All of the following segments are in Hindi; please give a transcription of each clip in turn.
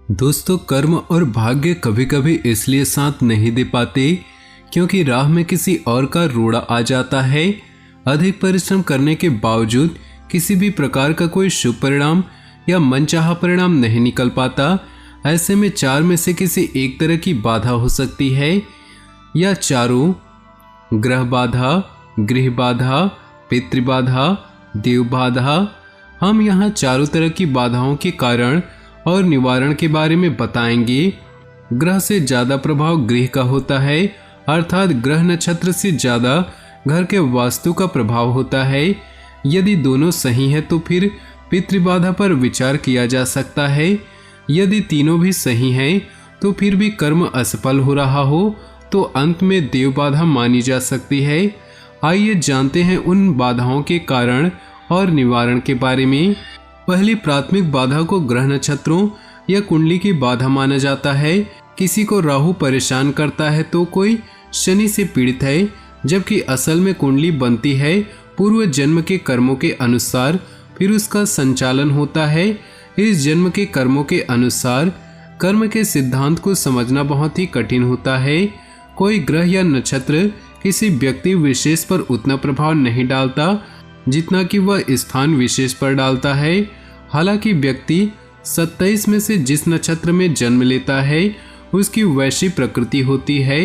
दोस्तों, कर्म और भाग्य कभी कभी इसलिए साथ नहीं दे पाते क्योंकि राह में किसी और का रोड़ा आ जाता है। अधिक परिश्रम करने के बावजूद किसी भी प्रकार का कोई शुभ परिणाम या मनचाहा परिणाम नहीं निकल पाता। ऐसे में चार में से किसी एक तरह की बाधा हो सकती है। या चारों ग्रह बाधा, गृह बाधा, पितृबाधा, देव बाधा। हम यहाँ चारों तरह की बाधाओं के कारण और निवारण के बारे में बताएंगे। ग्रह से ज्यादा प्रभाव गृह का होता है, अर्थात ग्रह नक्षत्र से ज्यादा घर के वास्तु का प्रभाव होता है। यदि दोनों सही है तो फिर पितृबाधा पर विचार किया जा सकता है। यदि तीनों भी सही हैं तो फिर भी कर्म असफल हो रहा हो तो अंत में देव बाधा मानी जा सकती है। आइए जानते हैं उन बाधाओं के कारण और निवारण के बारे में। पहली प्राथमिक बाधा को ग्रह नक्षत्रों या कुंडली की बाधा माना जाता है। किसी को राहु परेशान करता है तो कोई शनि से पीड़ित है, जबकि असल में कुंडली बनती है पूर्व जन्म के कर्मों के अनुसार, फिर उसका संचालन होता है। इस जन्म के कर्मों के अनुसार कर्म के सिद्धांत को समझना बहुत ही कठिन होता है। कोई ग्रह या नक्षत्र किसी व्यक्ति विशेष पर उतना प्रभाव नहीं डालता जितना कि वह स्थान विशेष पर डालता है। हालांकि व्यक्ति 27 में से जिस नक्षत्र में जन्म लेता है उसकी वैसी प्रकृति होती है।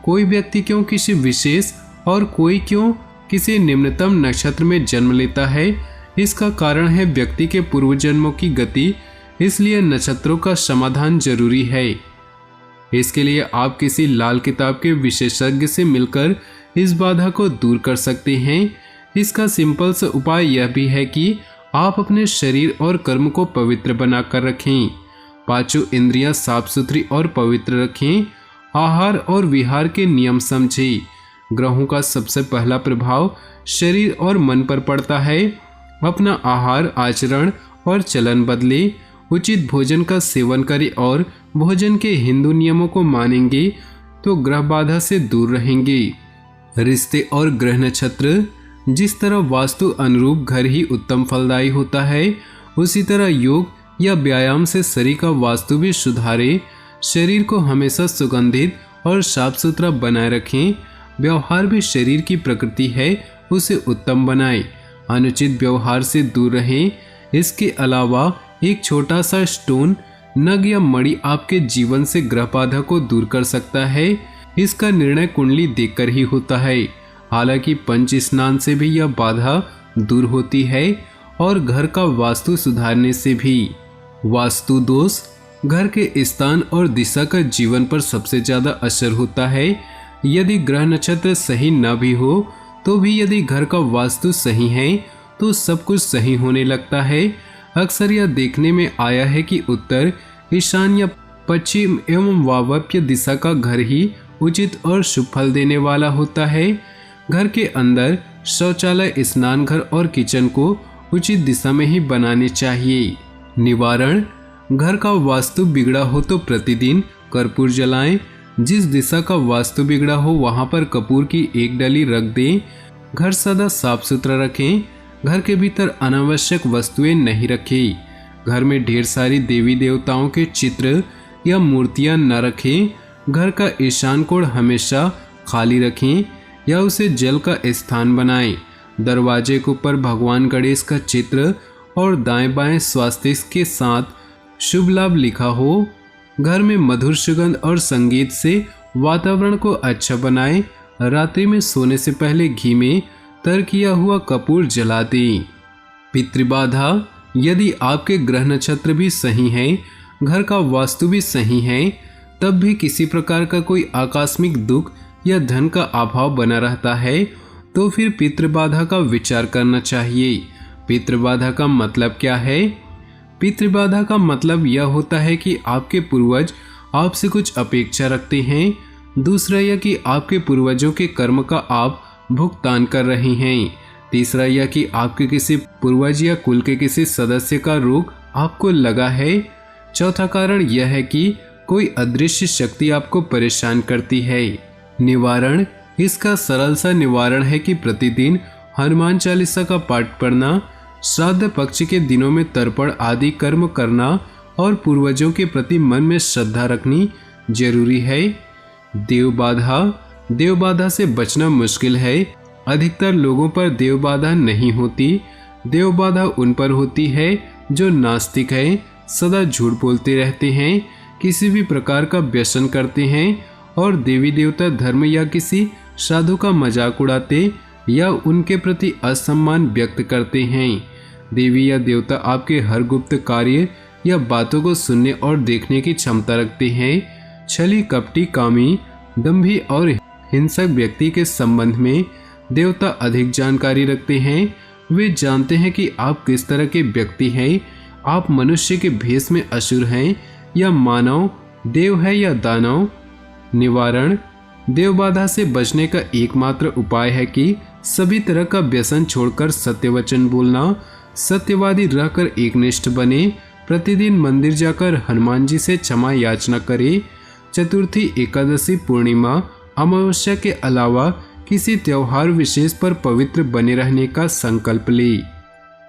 कोई व्यक्ति क्यों किसी विशेष और कोई क्यों किसी निम्नतम नक्षत्र में जन्म लेता है, इसका कारण है व्यक्ति के पूर्व जन्मों की गति। इसलिए नक्षत्रों का समाधान जरूरी है। इसके लिए आप किसी लाल किताब के विशेषज्ञ से मिलकर इस बाधा को दूर कर सकते हैं। इसका सिंपल सा उपाय यह भी है कि आप अपने शरीर और कर्म को पवित्र बनाकर रखें। पांचों इंद्रियां साफ सुथरी और पवित्र रखें। आहार और विहार के नियम समझें। ग्रहों का सबसे पहला प्रभाव शरीर और मन पर पड़ता है। अपना आहार, आचरण और चलन बदले। उचित भोजन का सेवन करें और भोजन के हिंदू नियमों को मानेंगे तो ग्रह बाधा से दूर रहेंगे। रिश्ते और ग्रह नक्षत्र। जिस तरह वास्तु अनुरूप घर ही उत्तम फलदायी होता है, उसी तरह योग या व्यायाम से शरीर का वास्तु भी सुधारे। शरीर को हमेशा सुगंधित और साफ सुथरा बनाए रखें। व्यवहार भी शरीर की प्रकृति है, उसे उत्तम बनाएं। अनुचित व्यवहार से दूर रहें। इसके अलावा एक छोटा सा स्टोन, नग या मणि आपके जीवन से ग्रह बाधा को दूर कर सकता है। इसका निर्णय कुंडली देखकर ही होता है। हालांकि पंच स्नान से भी यह बाधा दूर होती है और घर का वास्तु सुधारने से भी। वास्तु दोष। घर के स्थान और दिशा का जीवन पर सबसे ज्यादा असर होता है। यदि ग्रह नक्षत्र सही न भी हो तो भी यदि घर का वास्तु सही है तो सब कुछ सही होने लगता है। अक्सर यह देखने में आया है कि उत्तर, ईशान या पश्चिम एवं वायव्य दिशा का घर ही उचित और शुभ फल देने वाला होता है। घर के अंदर शौचालय, स्नानघर और किचन को उचित दिशा में ही बनाने चाहिए। निवारण। घर का वास्तु बिगड़ा हो तो प्रतिदिन कर्पूर जलाएं। जिस दिशा का वास्तु बिगड़ा हो वहां पर कपूर की एक डली रख दें। घर सदा साफ सुथरा रखें। घर के भीतर अनावश्यक वस्तुएं नहीं रखें। घर में ढेर सारी देवी देवताओं के चित्र या मूर्तियां न रखें। घर का ईशान कोण हमेशा खाली रखें या उसे जल का स्थान बनाएं। दरवाजे के ऊपर भगवान गणेश का चित्र और दाएं बाएं स्वास्तिक के साथ शुभ लाभ लिखा हो। घर में मधुर सुगंध और संगीत से वातावरण को अच्छा बनाएं। रात्रि में सोने से पहले घी में तर किया हुआ कपूर जला दें। पितृबाधा। यदि आपके ग्रह नक्षत्र भी सही हैं, घर का वास्तु भी सही है, तब भी किसी प्रकार का कोई आकस्मिक दुख या धन का अभाव बना रहता है तो फिर पितृबाधा का विचार करना चाहिए। पितृबाधा का मतलब क्या है? पितृबाधा का मतलब यह होता है कि आपके पूर्वज आपसे कुछ अपेक्षा रखते हैं। दूसरा यह कि आपके पूर्वजों के कर्म का आप भुगतान कर रहे हैं। तीसरा यह कि आपके किसी पूर्वज या कुल के किसी सदस्य का रोग आपको लगा है। चौथा कारण यह है कि कोई अदृश्य शक्ति आपको परेशान करती है। निवारण। इसका सरल सा निवारण है कि प्रतिदिन हनुमान चालीसा का पाठ पढ़ना, श्राद्ध पक्ष के दिनों में तर्पण आदि कर्म करना और पूर्वजों के प्रति मन में श्रद्धा रखनी जरूरी है। देव बाधा से बचना मुश्किल है। अधिकतर लोगों पर देव बाधा नहीं होती। देव बाधा उन पर होती है जो नास्तिक है, सदा झूठ बोलते रहते हैं, किसी भी प्रकार का व्यसन करते हैं और देवी देवता धर्म या किसी साधु का मजाक उड़ाते या उनके प्रति असम्मान व्यक्त करते हैं। देवी या देवता आपके हर गुप्त कार्य या बातों को सुनने और देखने की क्षमता रखते हैं। छली, कपटी, कामी, दंभी और हिंसक व्यक्ति के संबंध में देवता अधिक जानकारी रखते हैं। वे जानते हैं कि आप किस तरह के व्यक्ति हैं। आप मनुष्य के भेष में असुर हैं या मानव, देव है या दानव। निवारण: देव बाधा से बचने का एकमात्र उपाय है कि सभी तरह का व्यसन छोड़कर सत्य वचन बोलना, सत्यवादी रहकर एकनिष्ठ बने, प्रतिदिन मंदिर जाकर हनुमान जी से क्षमा याचना करें, चतुर्थी, एकादशी, पूर्णिमा, अमावस्या के अलावा किसी त्योहार विशेष पर पवित्र बने रहने का संकल्प ले।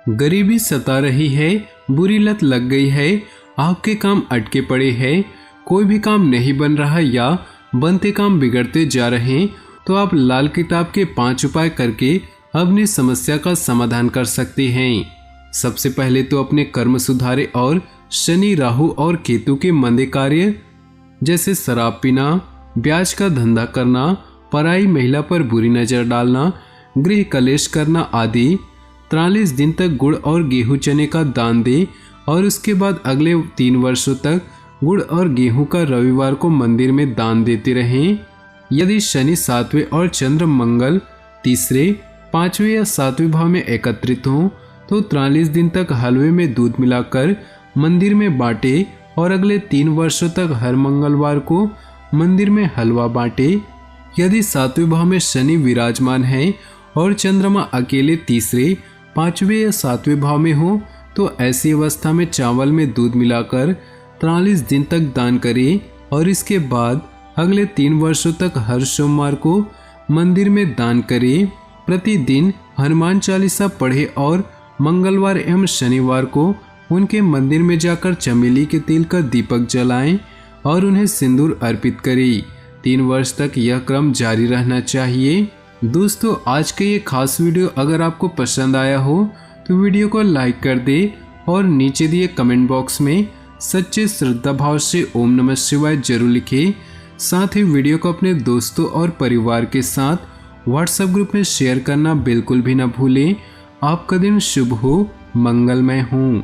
गरीबी सता रही है, बुरी लत लग गई है, आपके काम अटके पड़े हैं, कोई भी काम नहीं बन रहा या बनते काम बिगड़ते जा रहे हैं, तो आप लाल किताब के 5 उपाय करके अपनी समस्या का समाधान कर सकते हैं। सबसे पहले तो अपने कर्म सुधारे और शनि, राहु और केतु के मंदे कार्य जैसे शराब पीना, ब्याज का धंधा करना, पराई महिला पर बुरी नजर डालना, गृह कलेश करना आदि 43 दिन तक गुड़ और गेहूं चने का दान दे और उसके बाद अगले 3 वर्षों तक गुड़ और गेहूं का रविवार को मंदिर में दान देते रहें। यदि शनि 7वें और चंद्र मंगल 3रे, 5वें या 7वें भाव में एकत्रित हों तो 43 दिन तक हलवे में दूध मिलाकर मंदिर में बांटे और अगले 3 वर्षों तक हर मंगलवार को मंदिर में हलवा बांटे। यदि 7वें भाव में शनि विराजमान है और चंद्रमा अकेले 3रे, 5वें या 7वें भाव में हो तो ऐसी अवस्था में चावल में दूध मिलाकर 43 दिन तक दान करें और इसके बाद अगले 3 वर्षों तक हर सोमवार को मंदिर में दान करें। प्रतिदिन हनुमान चालीसा पढ़े और मंगलवार एवं शनिवार को उनके मंदिर में जाकर चमेली के तेल का दीपक जलाएं और उन्हें सिंदूर अर्पित करें। 3 वर्ष तक यह क्रम जारी रहना चाहिए। दोस्तों, आज का ये खास वीडियो अगर आपको पसंद आया हो तो वीडियो को लाइक कर दे और नीचे दिए कमेंट बॉक्स में सच्चे श्रद्धा भाव से ओम नमः शिवाय जरूर लिखें। साथ ही वीडियो को अपने दोस्तों और परिवार के साथ व्हाट्सएप ग्रुप में शेयर करना बिल्कुल भी ना भूलें। आपका दिन शुभ हो, मंगलमय हो।